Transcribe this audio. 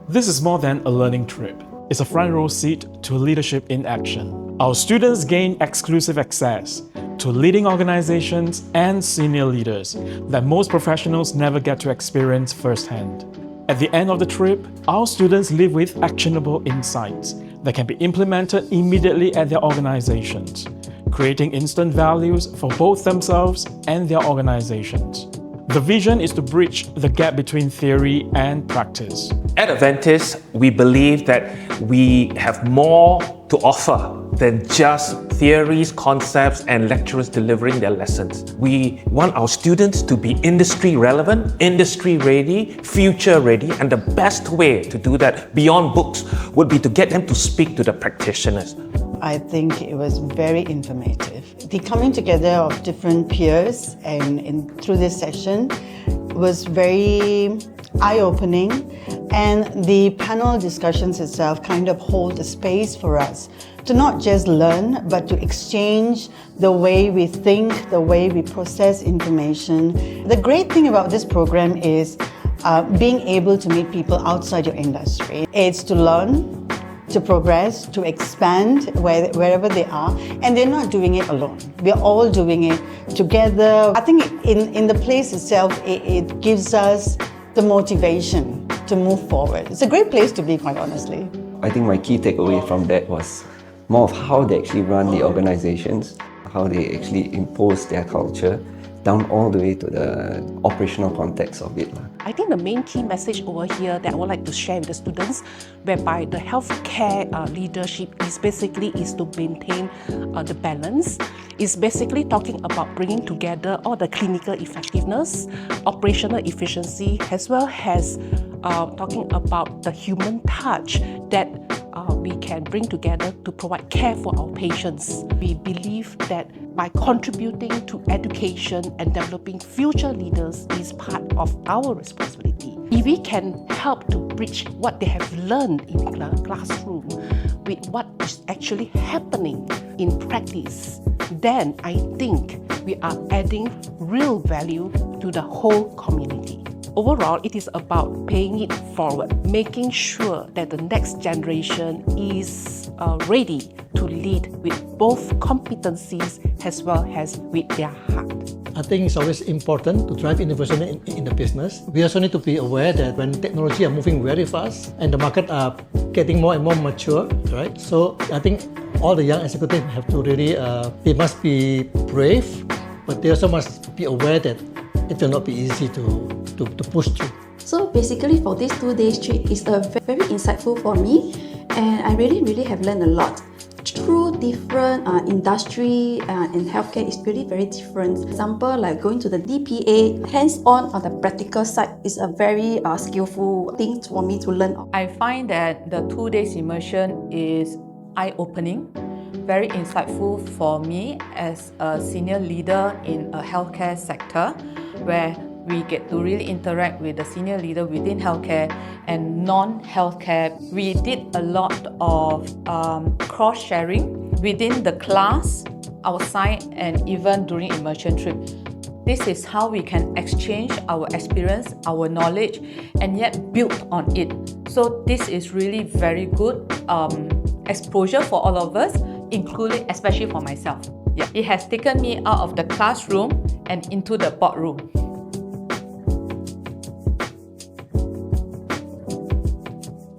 This is more than a learning trip. It's a front row seat to leadership in action. Our students gain exclusive access to leading organizations and senior leaders that most professionals never get to experience firsthand. At the end of the trip, our students leave with actionable insights that can be implemented immediately at their organizations, creating instant values for both themselves and their organizations. The vision is to bridge the gap between theory and practice. At Aventis, we believe that we have more to offer than just theories, concepts, and lecturers delivering their lessons. We want our students to be industry relevant, industry ready, future ready, and the best way to do that beyond books would be to get them to speak to the practitioners. I think it was very informative. The coming together of different peers and through this session was very eye-opening, and the panel discussions itself kind of hold a space for us to not just learn, but to exchange the way we think, the way we process information. The great thing about this program is being able to meet people outside your industry. It's to learn, to progress, to expand wherever they are, and they're not doing it alone. We're all doing it together. I think in the place itself, it gives us the motivation to move forward. It's a great place to be, quite honestly. I think my key takeaway from that was more of how they actually run the organizations, how they actually impose their culture, down all the way to the operational context of it. I think the main key message over here that I would like to share with the students, whereby the healthcare leadership is to maintain the balance, is basically talking about bringing together all the clinical effectiveness, operational efficiency, as well as talking about the human touch that we can bring together to provide care for our patients. We believe that by contributing to education and developing future leaders is part of our responsibility. If we can help to bridge what they have learned in the classroom with what is actually happening in practice, then I think we are adding real value to the whole community. Overall, it is about paying it forward, making sure that the next generation is ready to lead with both competencies as well as with their heart. I think it's always important to drive innovation in the business. We also need to be aware that when technology are moving very fast and the market are getting more and more mature, right? So I think all the young executives have to really, they must be brave, but they also must be aware that it will not be easy to push through. So basically for this 2 days trip is very insightful for me, and I really have learned a lot. Through different industry and healthcare is really very different. For example, like going to the DPA, hands-on the practical side is a very skillful thing for me to learn. I find that the 2 days immersion is eye-opening, very insightful for me as a senior leader in a healthcare sector, where we get to really interact with the senior leader within healthcare and non-healthcare. We did a lot of cross-sharing within the class, outside, and even during immersion trip. This is how we can exchange our experience, our knowledge, and yet build on it. So this is really very good exposure for all of us, including especially for myself. Yeah. It has taken me out of the classroom and into the boardroom.